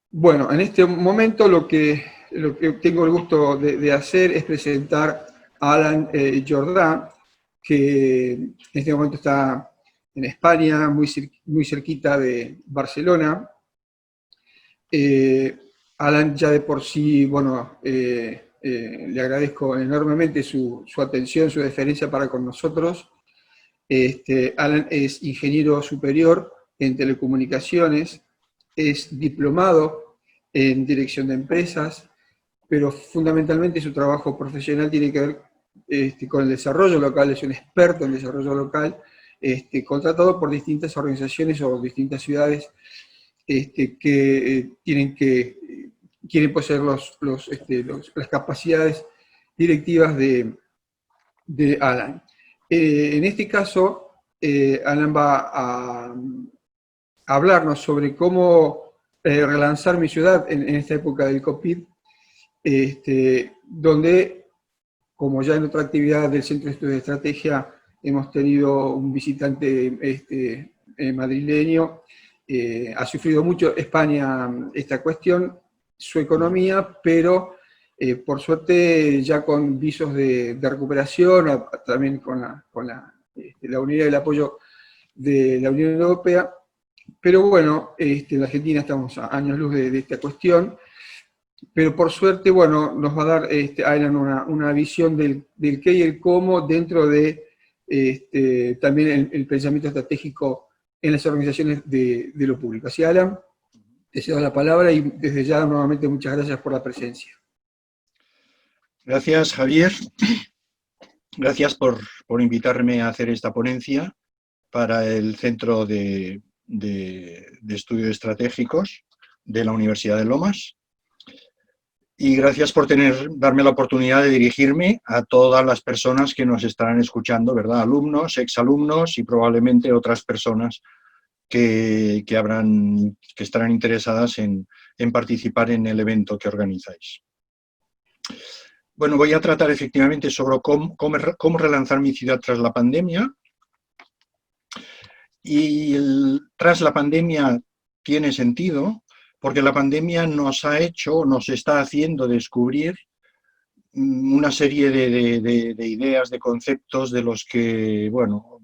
Bueno, en este momento lo que tengo el gusto de hacer es presentar a Alan Jordá, que en este momento está en España, muy cerquita de Barcelona. Eh, Alan ya de por sí, bueno, le agradezco enormemente su atención, su deferencia para con nosotros. Alan es ingeniero superior en telecomunicaciones, es diplomado en dirección de empresas, pero fundamentalmente su trabajo profesional tiene que ver con el desarrollo local, es un experto en desarrollo local, contratado por distintas organizaciones o distintas ciudades que quieren poseer las capacidades directivas de Alan. En este caso, Alan va a hablarnos sobre cómo relanzar mi ciudad en esta época del COVID, donde, como ya en otra actividad del Centro de Estudios de Estrategia, hemos tenido un visitante madrileño. Ha sufrido mucho España esta cuestión, su economía, pero por suerte ya con visos de recuperación, también con la unidad y el apoyo de la Unión Europea. Pero bueno, en Argentina estamos a años luz de esta cuestión, pero por suerte, bueno, nos va a dar Alan una visión del qué y el cómo dentro de también el pensamiento estratégico en las organizaciones de lo público. Así, Alan, te cedo la palabra y desde ya nuevamente muchas gracias por la presencia. Gracias, Javier. Gracias por invitarme a hacer esta ponencia para el Centro de Estudios Estratégicos de la Universidad de Lomas. Y gracias por darme la oportunidad de dirigirme a todas las personas que nos estarán escuchando, ¿verdad? Alumnos, exalumnos y probablemente otras personas que estarán interesadas en participar en el evento que organizáis. Bueno, voy a tratar efectivamente sobre cómo relanzar mi ciudad tras la pandemia. Y tras la pandemia tiene sentido, porque la pandemia nos está haciendo descubrir una serie de ideas, de conceptos de los que, bueno,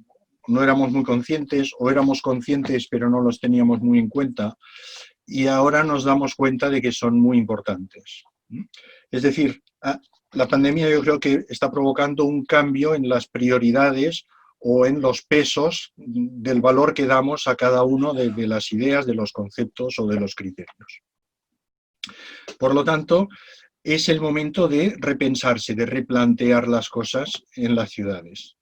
no éramos muy conscientes o éramos conscientes pero no los teníamos muy en cuenta y ahora nos damos cuenta de que son muy importantes. Es decir, la pandemia yo creo que está provocando un cambio en las prioridades o en los pesos del valor que damos a cada uno de las ideas, de los conceptos o de los criterios. Por lo tanto, es el momento de repensarse, de replantear las cosas en las ciudades.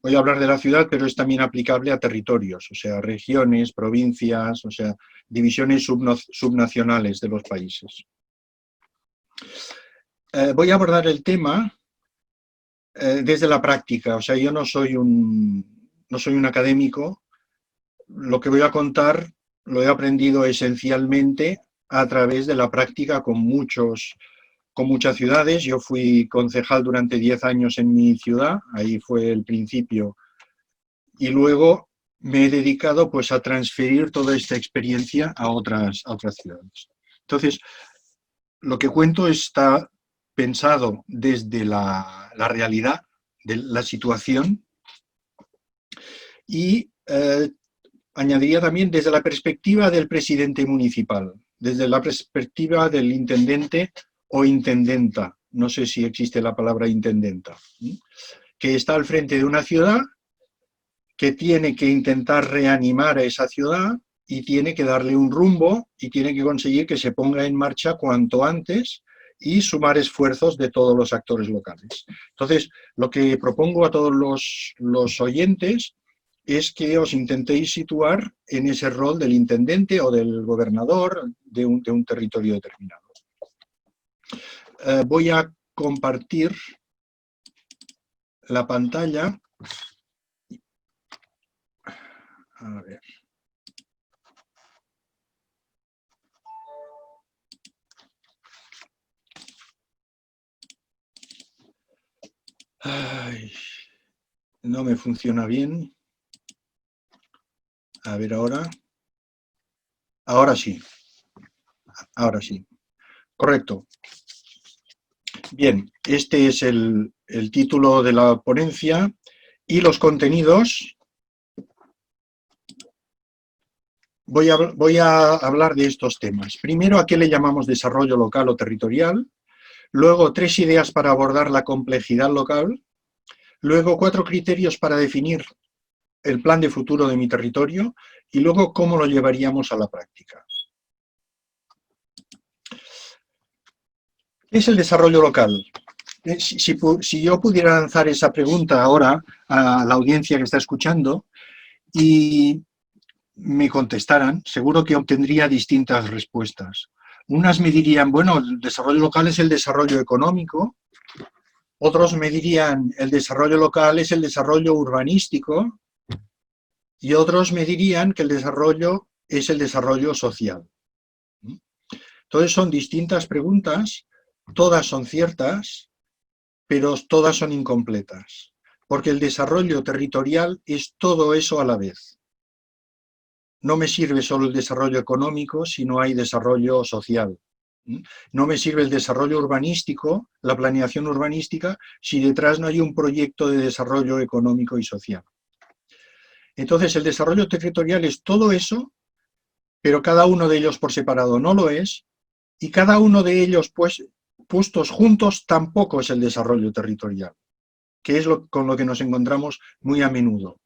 Voy a hablar de la ciudad, pero es también aplicable a territorios, o sea, regiones, provincias, o sea, divisiones subnacionales de los países. Voy a abordar el tema desde la práctica, o sea, yo no soy un académico, lo que voy a contar lo he aprendido esencialmente a través de la práctica con muchas ciudades. Yo fui concejal durante 10 años en mi ciudad, ahí fue el principio, y luego me he dedicado pues a transferir toda esta experiencia a otras ciudades. Entonces, lo que cuento está pensado desde la realidad de la situación y añadiría también desde la perspectiva del presidente municipal, desde la perspectiva del intendente o intendenta, no sé si existe la palabra intendenta, que está al frente de una ciudad, que tiene que intentar reanimar a esa ciudad y tiene que darle un rumbo y tiene que conseguir que se ponga en marcha cuanto antes y sumar esfuerzos de todos los actores locales. Entonces, lo que propongo a todos los oyentes es que os intentéis situar en ese rol del intendente o del gobernador de un territorio determinado. Voy a compartir la pantalla. A ver. Ay, no me funciona bien. A ver ahora. Ahora sí. Ahora sí. Correcto. Bien, este es el título de la ponencia y los contenidos. Voy a hablar de estos temas. Primero, ¿a qué le llamamos desarrollo local o territorial? Luego, 3 ideas para abordar la complejidad local. Luego, 4 criterios para definir el plan de futuro de mi territorio. Y luego, cómo lo llevaríamos a la práctica. ¿Qué es el desarrollo local? Si yo pudiera lanzar esa pregunta ahora a la audiencia que está escuchando y me contestaran, seguro que obtendría distintas respuestas. Unas me dirían, bueno, el desarrollo local es el desarrollo económico. Otros me dirían, el desarrollo local es el desarrollo urbanístico. Y otros me dirían que el desarrollo es el desarrollo social. Entonces son distintas preguntas, todas son ciertas, pero todas son incompletas, porque el desarrollo territorial es todo eso a la vez. No me sirve solo el desarrollo económico si no hay desarrollo social. No me sirve el desarrollo urbanístico, la planeación urbanística, si detrás no hay un proyecto de desarrollo económico y social. Entonces, el desarrollo territorial es todo eso, pero cada uno de ellos por separado no lo es, y cada uno de ellos, pues, puestos juntos, tampoco es el desarrollo territorial, que es con lo que nos encontramos muy a menudo.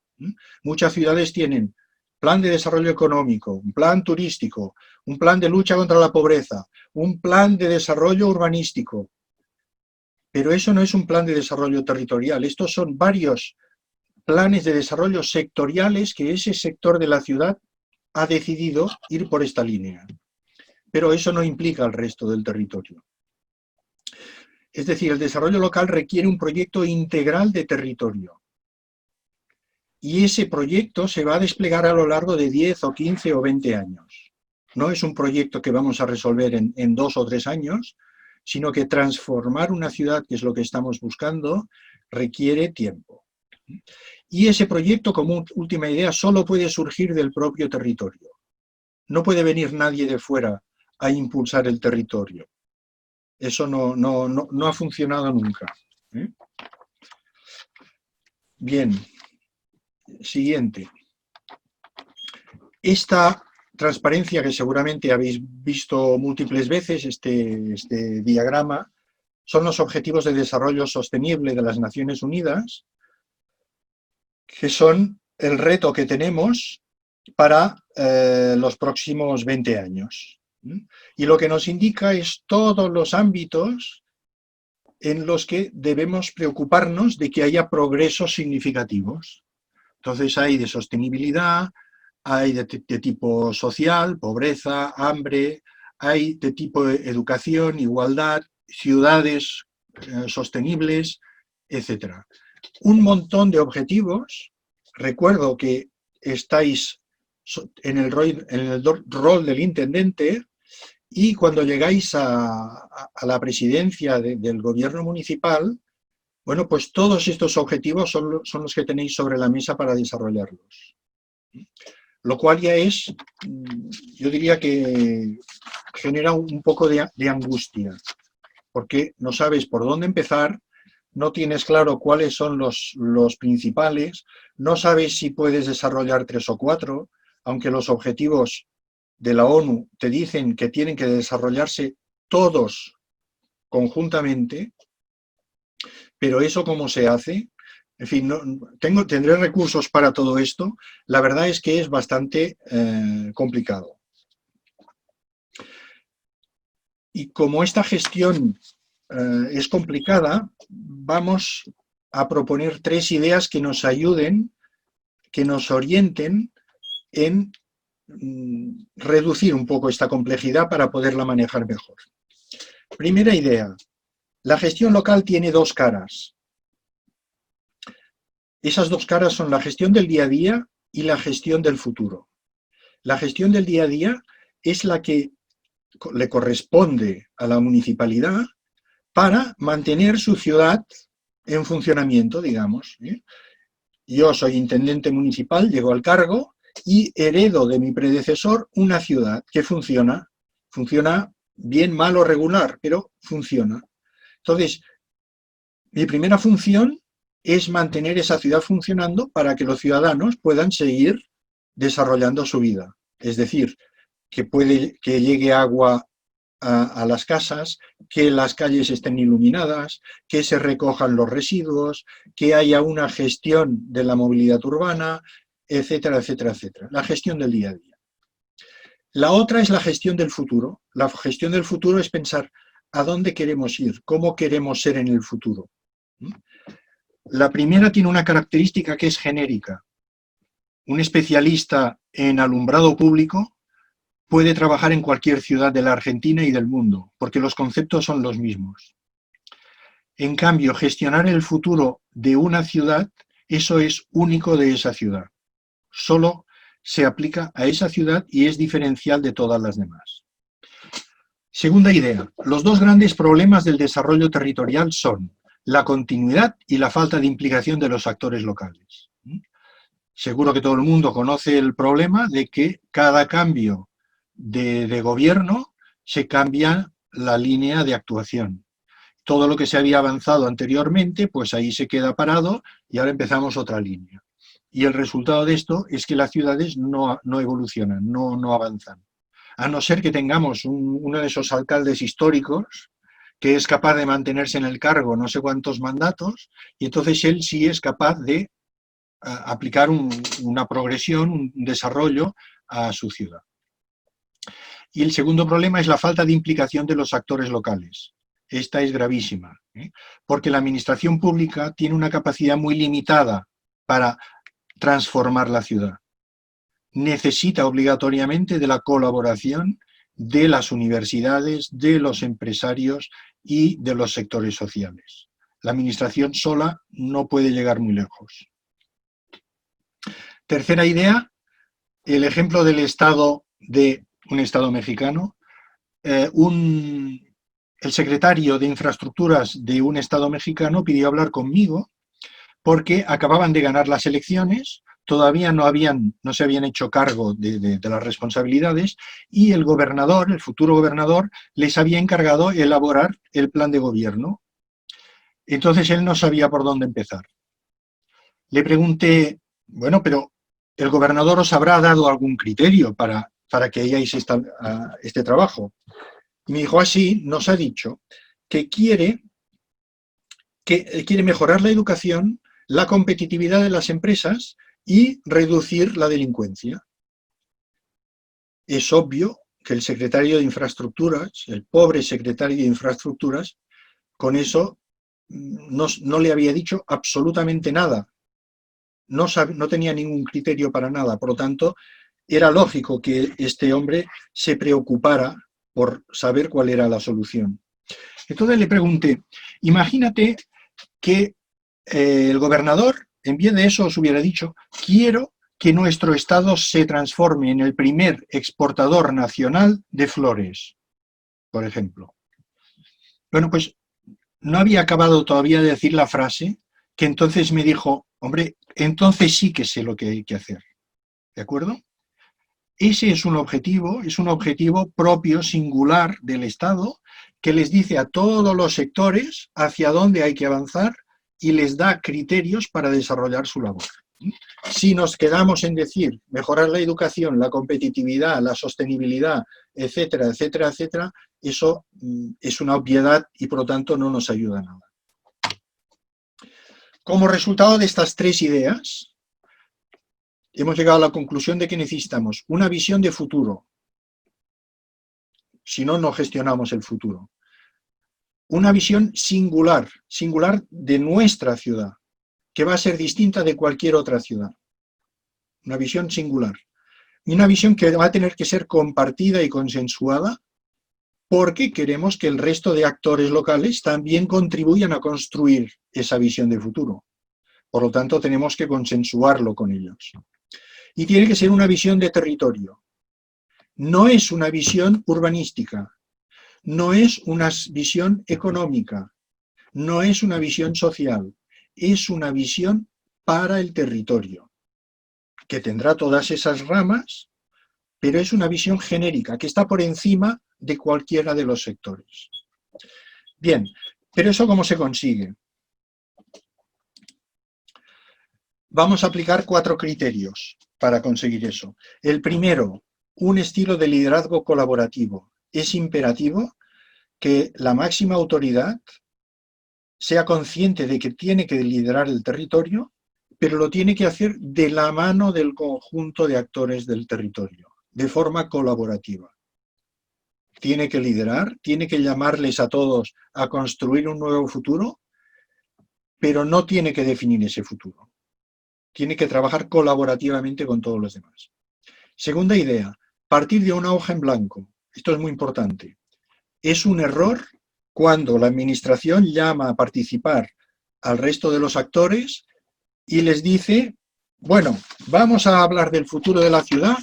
Muchas ciudades tienen plan de desarrollo económico, un plan turístico, un plan de lucha contra la pobreza, un plan de desarrollo urbanístico, pero eso no es un plan de desarrollo territorial. Estos son varios planes de desarrollo sectoriales que ese sector de la ciudad ha decidido ir por esta línea. Pero eso no implica al resto del territorio. Es decir, el desarrollo local requiere un proyecto integral de territorio. Y ese proyecto se va a desplegar a lo largo de 10 o 15 o 20 años. No es un proyecto que vamos a resolver en 2 o 3 años, sino que transformar una ciudad, que es lo que estamos buscando, requiere tiempo. Y ese proyecto, como última idea, solo puede surgir del propio territorio. No puede venir nadie de fuera a impulsar el territorio. Eso no ha funcionado nunca. Bien, siguiente. Esta transparencia que seguramente habéis visto múltiples veces, este diagrama, son los Objetivos de Desarrollo Sostenible de las Naciones Unidas, que son el reto que tenemos para los próximos 20 años. Y lo que nos indica es todos los ámbitos en los que debemos preocuparnos de que haya progresos significativos. Entonces hay de sostenibilidad, hay de tipo social, pobreza, hambre, hay de tipo de educación, igualdad, ciudades sostenibles, etc. Un montón de objetivos. Recuerdo que estáis en el rol del intendente y cuando llegáis a la presidencia del gobierno municipal, bueno, pues todos estos objetivos son los que tenéis sobre la mesa para desarrollarlos. Lo cual ya es, yo diría que genera un poco de angustia, porque no sabes por dónde empezar, no tienes claro cuáles son los principales, no sabes si puedes desarrollar 3 o 4, aunque los objetivos de la ONU te dicen que tienen que desarrollarse todos conjuntamente, pero eso ¿cómo se hace? En fin, tendré recursos para todo esto. La verdad es que es bastante complicado. Y como esta gestión es complicada, vamos a proponer 3 ideas que nos ayuden, que nos orienten en reducir un poco esta complejidad para poderla manejar mejor. Primera idea, la gestión local tiene 2 caras. Esas 2 caras son la gestión del día a día y la gestión del futuro. La gestión del día a día es la que le corresponde a la municipalidad para mantener su ciudad en funcionamiento, digamos. Yo soy intendente municipal, llego al cargo y heredo de mi predecesor una ciudad que funciona Funciona bien, mal o regular, pero funciona. Entonces, mi primera función es mantener esa ciudad funcionando para que los ciudadanos puedan seguir desarrollando su vida. Es decir, que llegue agua a las casas, que las calles estén iluminadas, que se recojan los residuos, que haya una gestión de la movilidad urbana, etcétera, etcétera, etcétera. La gestión del día a día. La otra es la gestión del futuro. La gestión del futuro es pensar a dónde queremos ir, cómo queremos ser en el futuro. La primera tiene una característica que es genérica. Un especialista en alumbrado público puede trabajar en cualquier ciudad de la Argentina y del mundo, porque los conceptos son los mismos. En cambio, gestionar el futuro de una ciudad, eso es único de esa ciudad. Solo se aplica a esa ciudad y es diferencial de todas las demás. Segunda idea, los dos grandes problemas del desarrollo territorial son la continuidad y la falta de implicación de los actores locales. Seguro que todo el mundo conoce el problema de que cada cambio de gobierno se cambia la línea de actuación. Todo lo que se había avanzado anteriormente, pues ahí se queda parado y ahora empezamos otra línea. Y el resultado de esto es que las ciudades no evolucionan, no avanzan. A no ser que tengamos uno de esos alcaldes históricos que es capaz de mantenerse en el cargo no sé cuántos mandatos, y entonces él sí es capaz de aplicar una progresión, un desarrollo a su ciudad. Y el segundo problema es la falta de implicación de los actores locales. Esta es gravísima, porque la administración pública tiene una capacidad muy limitada para transformar la ciudad. Necesita obligatoriamente de la colaboración de las universidades, de los empresarios y de los sectores sociales. La administración sola no puede llegar muy lejos. Tercera idea, el ejemplo del Estado, de un Estado mexicano. El secretario de Infraestructuras de un Estado mexicano pidió hablar conmigo porque acababan de ganar las elecciones, todavía no se habían hecho cargo de las responsabilidades y el gobernador, el futuro gobernador, les había encargado elaborar el plan de gobierno. Entonces él no sabía por dónde empezar. Le pregunté, bueno, pero ¿el gobernador os habrá dado algún criterio para que hayáis este trabajo? Y me dijo, así, nos ha dicho que quiere mejorar la educación, la competitividad de las empresas y reducir la delincuencia. Es obvio que el secretario de Infraestructuras, el pobre secretario de Infraestructuras, con eso no le había dicho absolutamente nada. No tenía ningún criterio para nada. Por lo tanto, era lógico que este hombre se preocupara por saber cuál era la solución. Entonces le pregunté, imagínate que el gobernador, en vez de eso, os hubiera dicho, quiero que nuestro estado se transforme en el primer exportador nacional de flores, por ejemplo. Bueno, pues no había acabado todavía de decir la frase, que entonces me dijo, hombre, entonces sí que sé lo que hay que hacer. ¿De acuerdo? Ese es un objetivo propio, singular del Estado, que les dice a todos los sectores hacia dónde hay que avanzar y les da criterios para desarrollar su labor. Si nos quedamos en decir mejorar la educación, la competitividad, la sostenibilidad, etcétera, etcétera, etcétera, eso es una obviedad y por lo tanto no nos ayuda a nada. Como resultado de estas tres ideas, hemos llegado a la conclusión de que necesitamos una visión de futuro. Si no, no gestionamos el futuro. Una visión singular de nuestra ciudad, que va a ser distinta de cualquier otra ciudad. Una visión singular. Y una visión que va a tener que ser compartida y consensuada porque queremos que el resto de actores locales también contribuyan a construir esa visión de futuro. Por lo tanto, tenemos que consensuarlo con ellos. Y tiene que ser una visión de territorio. No es una visión urbanística, no es una visión económica, no es una visión social, es una visión para el territorio, que tendrá todas esas ramas, pero es una visión genérica, que está por encima de cualquiera de los sectores. Bien, pero ¿eso cómo se consigue? Vamos a aplicar 4 criterios para conseguir eso. El primero, un estilo de liderazgo colaborativo. Es imperativo que la máxima autoridad sea consciente de que tiene que liderar el territorio, pero lo tiene que hacer de la mano del conjunto de actores del territorio, de forma colaborativa. Tiene que liderar, tiene que llamarles a todos a construir un nuevo futuro, pero no tiene que definir ese futuro. Tiene que trabajar colaborativamente con todos los demás. Segunda idea, partir de una hoja en blanco. Esto es muy importante. Es un error cuando la administración llama a participar al resto de los actores y les dice, bueno, vamos a hablar del futuro de la ciudad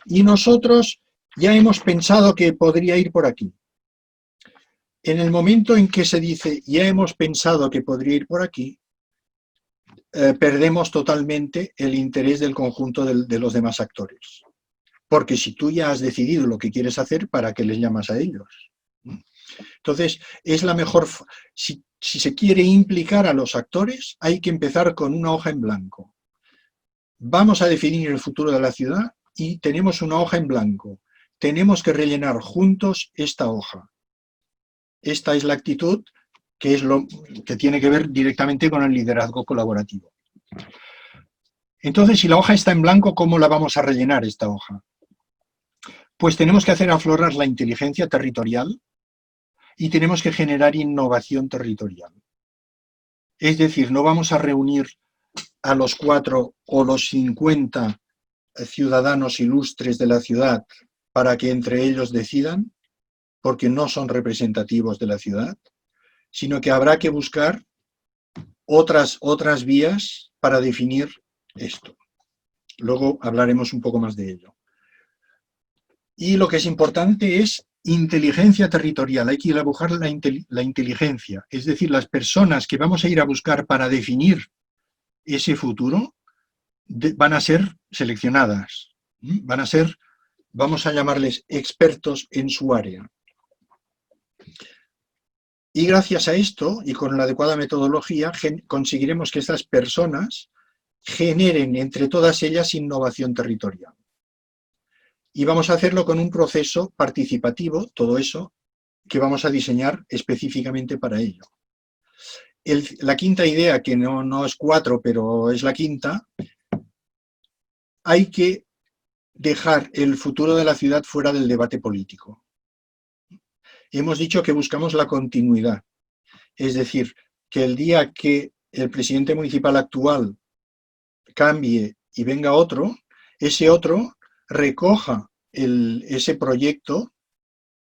y nosotros ya hemos pensado que podría ir por aquí. En el momento en que se dice, ya hemos pensado que podría ir por aquí, perdemos totalmente el interés del conjunto de los demás actores. Porque si tú ya has decidido lo que quieres hacer, ¿para qué les llamas a ellos? Entonces, es la mejor... Si se quiere implicar a los actores, hay que empezar con una hoja en blanco. Vamos a definir el futuro de la ciudad y tenemos una hoja en blanco. Tenemos que rellenar juntos esta hoja. Esta es la actitud que es lo que tiene que ver directamente con el liderazgo colaborativo. Entonces, si la hoja está en blanco, ¿cómo la vamos a rellenar esta hoja? Pues tenemos que hacer aflorar la inteligencia territorial y tenemos que generar innovación territorial. Es decir, no vamos a reunir a los 4 o los 50 ciudadanos ilustres de la ciudad para que entre ellos decidan, porque no son representativos de la ciudad, sino que habrá que buscar otras vías para definir esto. Luego hablaremos un poco más de ello. Y lo que es importante es inteligencia territorial. Hay que ir a buscar la inteligencia, es decir, las personas que vamos a ir a buscar para definir ese futuro van a ser seleccionadas, van a ser, vamos a llamarles expertos en su área. Y gracias a esto, y con la adecuada metodología, conseguiremos que estas personas generen entre todas ellas innovación territorial. Y vamos a hacerlo con un proceso participativo, todo eso, que vamos a diseñar específicamente para ello. La quinta idea, que no es 4, pero es la quinta, hay que dejar el futuro de la ciudad fuera del debate político. Hemos dicho que buscamos la continuidad, es decir, que el día que el presidente municipal actual cambie y venga otro, ese otro recoja ese proyecto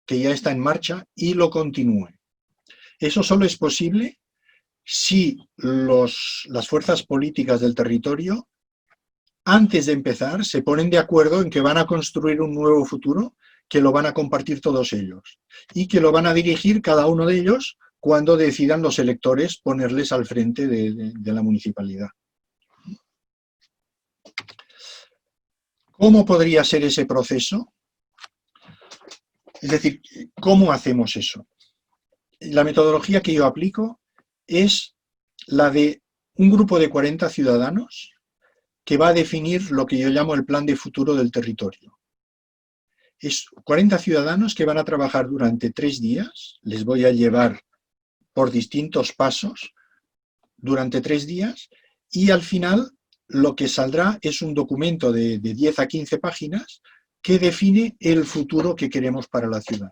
que ya está en marcha y lo continúe. Eso solo es posible si las fuerzas políticas del territorio, antes de empezar, se ponen de acuerdo en que van a construir un nuevo futuro, que lo van a compartir todos ellos y que lo van a dirigir cada uno de ellos cuando decidan los electores ponerles al frente de la municipalidad. ¿Cómo podría ser ese proceso? Es decir, ¿cómo hacemos eso? La metodología que yo aplico es la de un grupo de 40 ciudadanos que va a definir lo que yo llamo el plan de futuro del territorio. Es 40 ciudadanos que van a trabajar durante 3 días, les voy a llevar por distintos pasos durante 3 días y al final lo que saldrá es un documento de 10 a 15 páginas que define el futuro que queremos para la ciudad.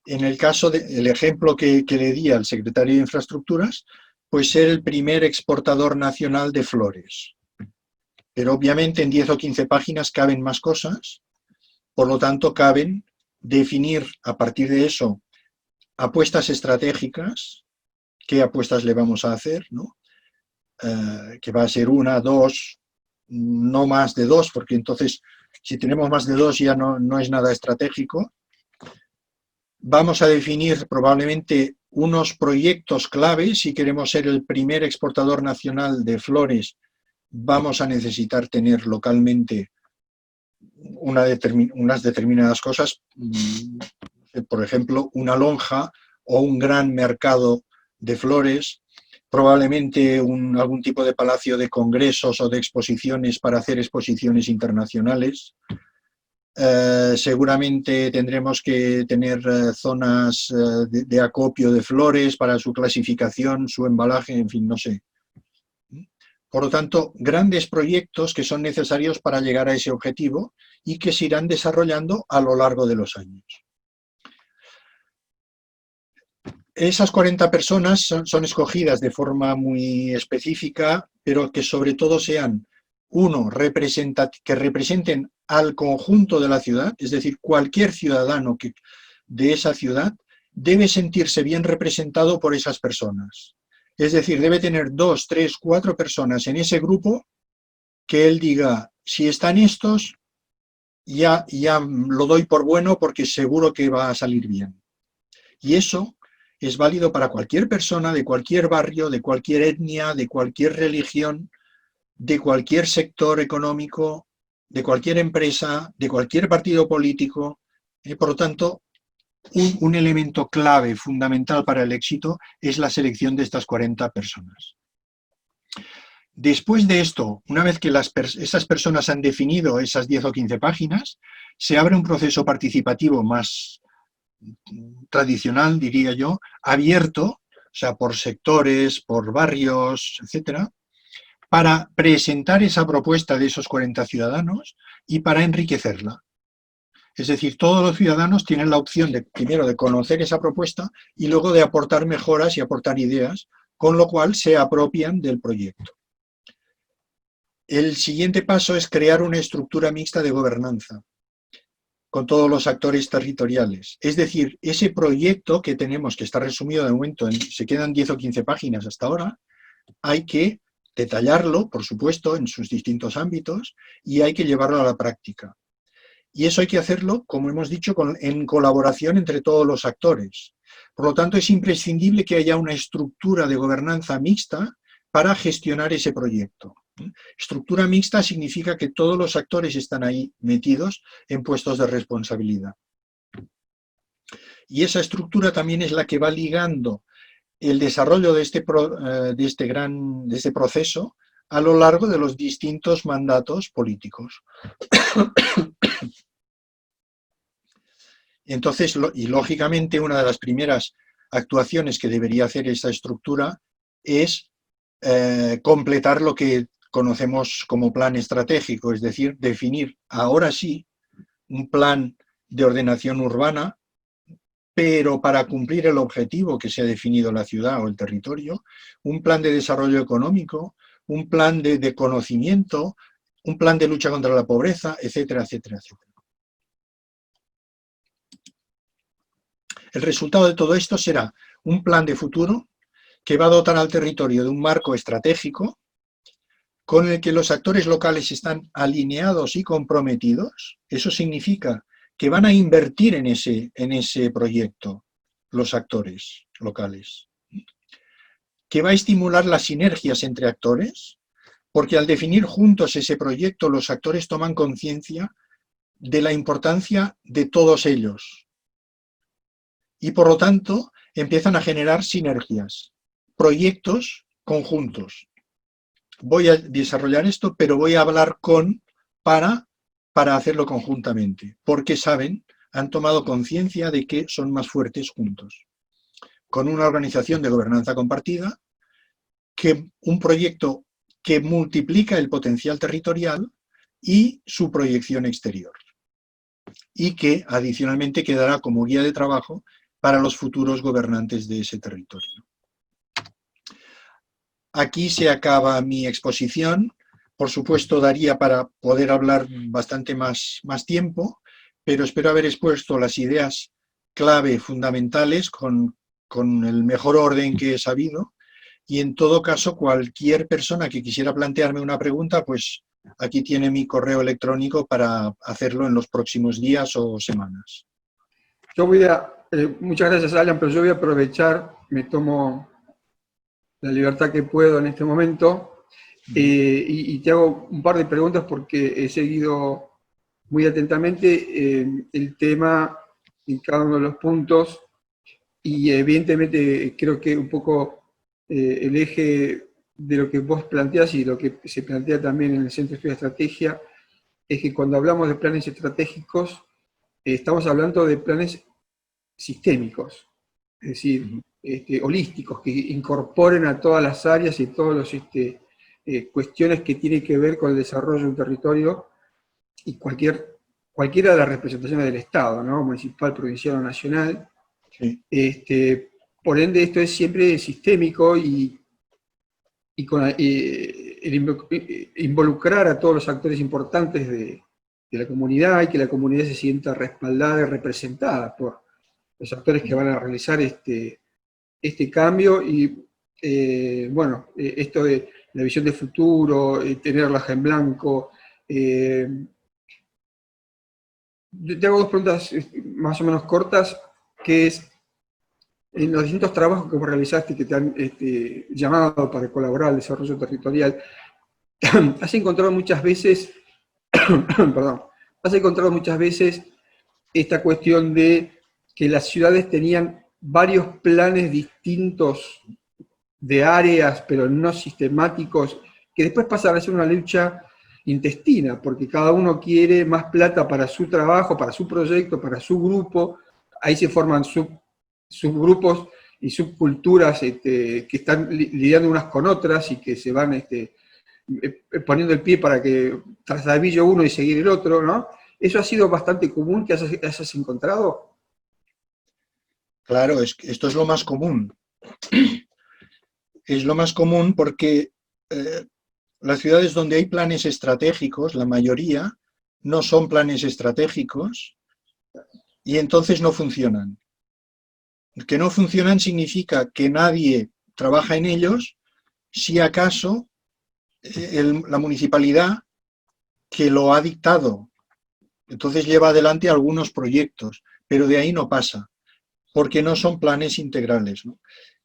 En el caso del ejemplo que le di al secretario de Infraestructuras, pues ser el primer exportador nacional de flores. Pero obviamente en 10 o 15 páginas caben más cosas, por lo tanto caben definir a partir de eso apuestas estratégicas, qué apuestas le vamos a hacer, ¿no? Que va a ser 1, 2, no más de 2, porque entonces si tenemos más de 2 ya no es nada estratégico. Vamos a definir probablemente unos proyectos clave. Si queremos ser el primer exportador nacional de flores, vamos a necesitar tener localmente unas determinadas cosas, por ejemplo, una lonja o un gran mercado de flores, probablemente algún tipo de palacio de congresos o de exposiciones para hacer exposiciones internacionales. Seguramente tendremos que tener zonas de acopio de flores para su clasificación, su embalaje, en fin, no sé. Por lo tanto, grandes proyectos que son necesarios para llegar a ese objetivo y que se irán desarrollando a lo largo de los años. Esas 40 personas son escogidas de forma muy específica, pero que sobre todo sean, uno, que representen al conjunto de la ciudad, es decir, cualquier ciudadano de esa ciudad debe sentirse bien representado por esas personas. Es decir, debe tener 2, 3, 4 personas en ese grupo que él diga, si están estos, ya lo doy por bueno porque seguro que va a salir bien. Y eso es válido para cualquier persona, de cualquier barrio, de cualquier etnia, de cualquier religión, de cualquier sector económico, de cualquier empresa, de cualquier partido político. Por lo tanto, un elemento clave, fundamental para el éxito, es la selección de estas 40 personas. Después de esto, una vez que esas personas han definido esas 10 o 15 páginas, se abre un proceso participativo más tradicional, diría yo, abierto, o sea, por sectores, por barrios, etcétera, para presentar esa propuesta de esos 40 ciudadanos y para enriquecerla. Es decir, todos los ciudadanos tienen la opción primero de conocer esa propuesta y luego de aportar mejoras y aportar ideas, con lo cual se apropian del proyecto. El siguiente paso es crear una estructura mixta de gobernanza con todos los actores territoriales. Es decir, ese proyecto que tenemos, que está resumido de momento, se quedan 10 o 15 páginas hasta ahora, hay que detallarlo, por supuesto, en sus distintos ámbitos y hay que llevarlo a la práctica. Y eso hay que hacerlo, como hemos dicho, en colaboración entre todos los actores. Por lo tanto, es imprescindible que haya una estructura de gobernanza mixta para gestionar ese proyecto. Estructura mixta significa que todos los actores están ahí metidos en puestos de responsabilidad. Y esa estructura también es la que va ligando el desarrollo de este proceso a lo largo de los distintos mandatos políticos. Entonces, y lógicamente, una de las primeras actuaciones que debería hacer esa estructura es completar lo que conocemos como plan estratégico, es decir, definir ahora sí un plan de ordenación urbana, pero para cumplir el objetivo que se ha definido la ciudad o el territorio, un plan de desarrollo económico, un plan de conocimiento, un plan de lucha contra la pobreza, etcétera, etcétera, etcétera. El resultado de todo esto será un plan de futuro que va a dotar al territorio de un marco estratégico con el que los actores locales están alineados y comprometidos. Eso significa que van a invertir en ese proyecto los actores locales, que va a estimular las sinergias entre actores, porque al definir juntos ese proyecto los actores toman conciencia de la importancia de todos ellos y por lo tanto empiezan a generar sinergias, proyectos conjuntos. Voy a desarrollar esto, pero voy a hablar para hacerlo conjuntamente, porque saben, han tomado conciencia de que son más fuertes juntos. Con una organización de gobernanza compartida, un proyecto que multiplica el potencial territorial y su proyección exterior. Y que adicionalmente quedará como guía de trabajo para los futuros gobernantes de ese territorio. Aquí se acaba mi exposición. Por supuesto, daría para poder hablar bastante más tiempo, pero espero haber expuesto las ideas clave fundamentales con el mejor orden que he sabido. Y en todo caso, cualquier persona que quisiera plantearme una pregunta, pues aquí tiene mi correo electrónico para hacerlo en los próximos días o semanas. Yo muchas gracias, Alan, pero yo voy a aprovechar, me tomo la libertad que puedo en este momento y te hago un par de preguntas porque he seguido muy atentamente el tema en cada uno de los puntos, y evidentemente creo que un poco el eje de lo que vos planteás y lo que se plantea también en el Centro de Estudio de Estrategia es que cuando hablamos de planes estratégicos, estamos hablando de planes sistémicos, es decir, holísticos, que incorporen a todas las áreas y todas las cuestiones que tienen que ver con el desarrollo de un territorio y cualquiera de las representaciones del Estado, ¿no? Municipal, provincial o nacional. Sí. Por ende, esto es siempre sistémico y con involucrar a todos los actores importantes de la comunidad y que la comunidad se sienta respaldada y representada por los actores que van a realizar este cambio y, bueno, esto de la visión de futuro, tener la hoja en blanco. Te hago dos preguntas más o menos cortas, que es, en los distintos trabajos que vos realizaste, que te han llamado para colaborar al desarrollo territorial, has encontrado muchas veces, perdón, has encontrado muchas veces esta cuestión de que las ciudades tenían varios planes distintos de áreas, pero no sistemáticos, que después pasan a ser una lucha intestina, porque cada uno quiere más plata para su trabajo, para su proyecto, para su grupo, ahí se forman subgrupos y subculturas que están lidiando unas con otras y que se van poniendo el pie para que trasladille uno y seguir el otro, ¿no? ¿Eso ha sido bastante común que hayas encontrado? Claro, esto es lo más común. Es lo más común porque las ciudades donde hay planes estratégicos, la mayoría, no son planes estratégicos y entonces no funcionan. Que no funcionan significa que nadie trabaja en ellos, si acaso la municipalidad que lo ha dictado. Entonces lleva adelante algunos proyectos, pero de ahí no pasa, porque no son planes integrales, ¿no?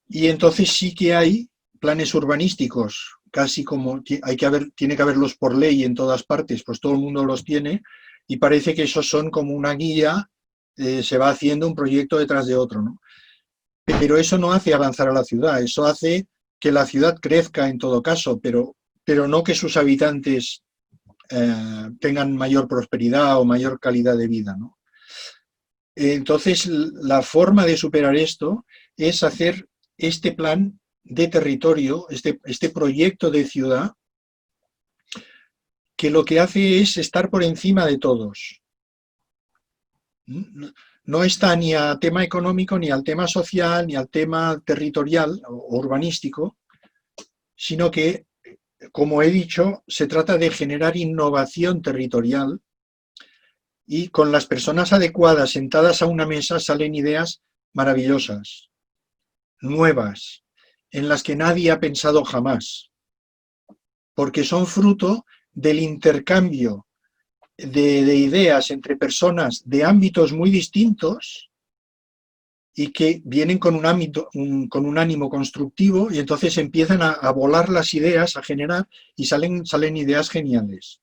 Y entonces sí que hay planes urbanísticos, casi como tiene que haberlos por ley en todas partes, pues todo el mundo los tiene, y parece que esos son como una guía, se va haciendo un proyecto detrás de otro, ¿no? Pero eso no hace avanzar a la ciudad, eso hace que la ciudad crezca en todo caso, pero no que sus habitantes tengan mayor prosperidad o mayor calidad de vida, ¿no? Entonces, la forma de superar esto es hacer este plan de territorio, este proyecto de ciudad, que lo que hace es estar por encima de todos. No está ni al tema económico, ni al tema social, ni al tema territorial o urbanístico, sino que, como he dicho, se trata de generar innovación territorial y con las personas adecuadas sentadas a una mesa salen ideas maravillosas, nuevas, en las que nadie ha pensado jamás, porque son fruto del intercambio de ideas entre personas de ámbitos muy distintos y que vienen con con un ánimo constructivo y entonces empiezan a volar las ideas, a generar y salen ideas geniales.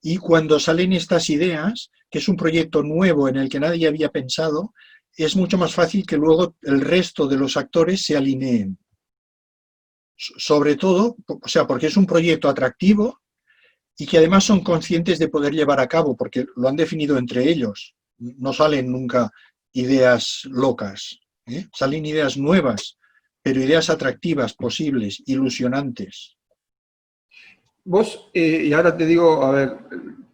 Y cuando salen estas ideas, que es un proyecto nuevo en el que nadie había pensado, es mucho más fácil que luego el resto de los actores se alineen. Sobre todo, o sea, porque es un proyecto atractivo y que además son conscientes de poder llevar a cabo, porque lo han definido entre ellos. No salen nunca ideas locas, ¿eh? Salen ideas nuevas, pero ideas atractivas, posibles, ilusionantes. Vos, y ahora te digo, a ver,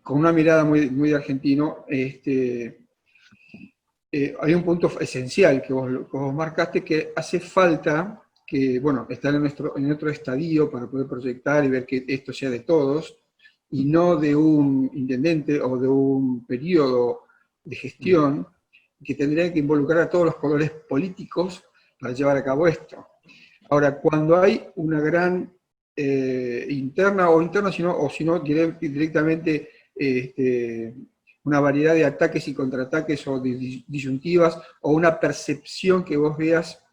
con una mirada muy, muy de argentino, hay un punto esencial que vos marcaste, que hace falta que, bueno, estar en nuestro estadio para poder proyectar y ver que esto sea de todos, y no de un intendente o de un periodo de gestión, que tendría que involucrar a todos los colores políticos para llevar a cabo esto. Ahora, cuando hay una gran interna, o si no directamente una variedad de ataques y contraataques o disyuntivas, o una percepción que vos veas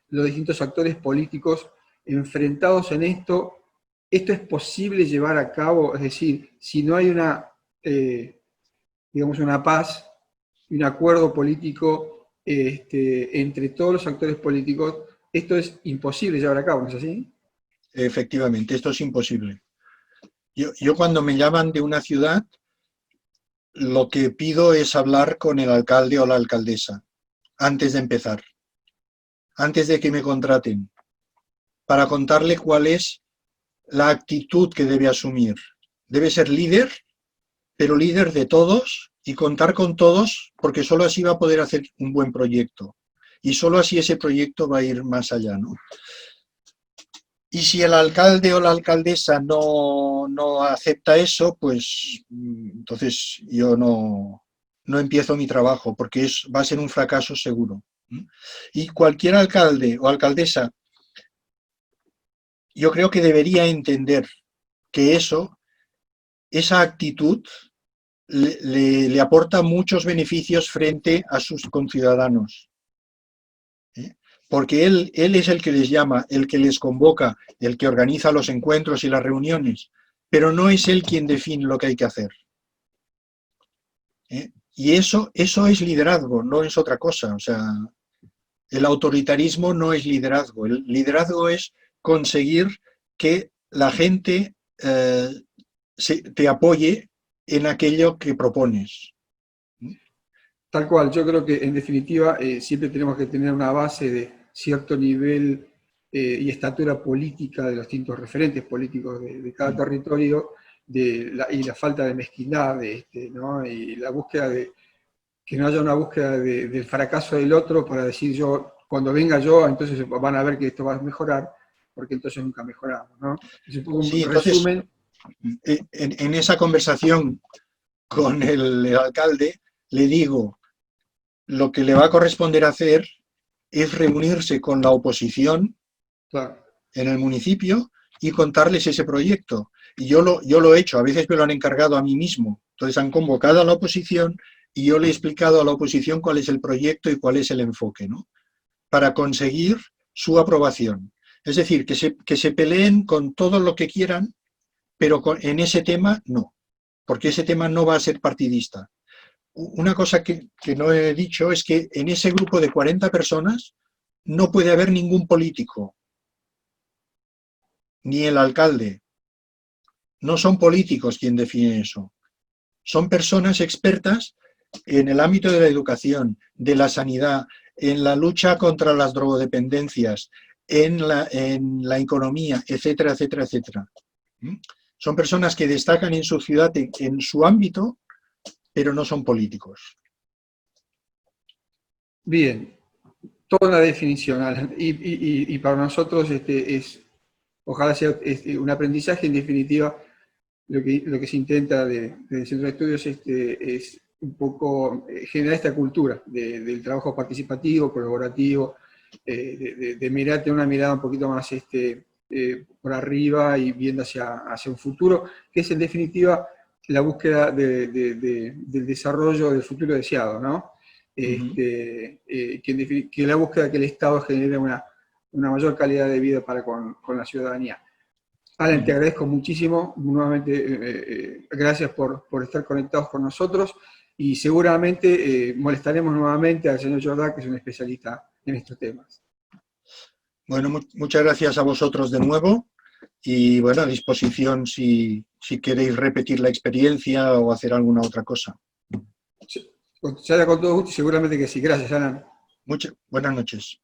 los distintos actores políticos enfrentados en esto es posible llevar a cabo, es decir, si no hay digamos, una paz, y un acuerdo político entre todos los actores políticos, esto es imposible llevar a cabo, ¿no es así? Efectivamente, esto es imposible. Yo cuando me llaman de una ciudad, lo que pido es hablar con el alcalde o la alcaldesa antes de empezar, antes de que me contraten, para contarle cuál es la actitud que debe asumir. Debe ser líder, pero líder de todos y contar con todos, porque solo así va a poder hacer un buen proyecto. Y solo así ese proyecto va a ir más allá, ¿no? Y si el alcalde o la alcaldesa no acepta eso, pues entonces yo no empiezo mi trabajo, porque va a ser un fracaso seguro. Y cualquier alcalde o alcaldesa, yo creo que debería entender que esa actitud le aporta muchos beneficios frente a sus conciudadanos. Porque él es el que les llama, el que les convoca, el que organiza los encuentros y las reuniones, pero no es él quien define lo que hay que hacer. Y eso es liderazgo, no es otra cosa. O sea, el autoritarismo no es liderazgo. El liderazgo es conseguir que la gente te apoye en aquello que propones. Tal cual, yo creo que en definitiva siempre tenemos que tener una base de cierto nivel y estatura política de los distintos referentes políticos de cada territorio y la falta de mezquindad, ¿no? Y la búsqueda de que no haya una búsqueda del fracaso del otro para decir yo, cuando venga yo, entonces van a ver que esto va a mejorar, porque entonces nunca mejoramos, ¿no? Es un poco un Sí, entonces, resumen. en esa conversación con el alcalde, le digo, lo que le va a corresponder hacer es reunirse con la oposición Claro. en el municipio y contarles ese proyecto. Y yo lo he hecho, a veces me lo han encargado a mí mismo. Entonces han convocado a la oposición y yo le he explicado a la oposición cuál es el proyecto y cuál es el enfoque, ¿no? Para conseguir su aprobación. Es decir, que se peleen con todo lo que quieran, pero en ese tema no, porque ese tema no va a ser partidista. Una cosa que no he dicho es que en ese grupo de 40 personas no puede haber ningún político, ni el alcalde. No son políticos quien define eso. Son personas expertas en el ámbito de la educación, de la sanidad, en la lucha contra las drogodependencias, en la economía, etcétera, etcétera, etcétera. Son personas que destacan en su ciudad, en su ámbito, pero no son políticos. Bien, toda una definición, Alan. Y para nosotros ojalá sea un aprendizaje, en definitiva, lo que se intenta desde el Centro de Estudios es un poco generar esta cultura del trabajo participativo, colaborativo, de mirar, tener una mirada un poquito más por arriba y viendo hacia un futuro, que es en definitiva la búsqueda del desarrollo del futuro deseado, ¿no? Que la búsqueda que el Estado genere una mayor calidad de vida para con la ciudadanía. Alan, te agradezco muchísimo, nuevamente gracias por estar conectados con nosotros y seguramente molestaremos nuevamente al señor Jordá, que es un especialista en estos temas. Bueno, muchas gracias a vosotros de nuevo y bueno, a disposición si queréis repetir la experiencia o hacer alguna otra cosa. Se hará con todo gusto, seguramente que sí. Gracias, Alan. Buenas noches.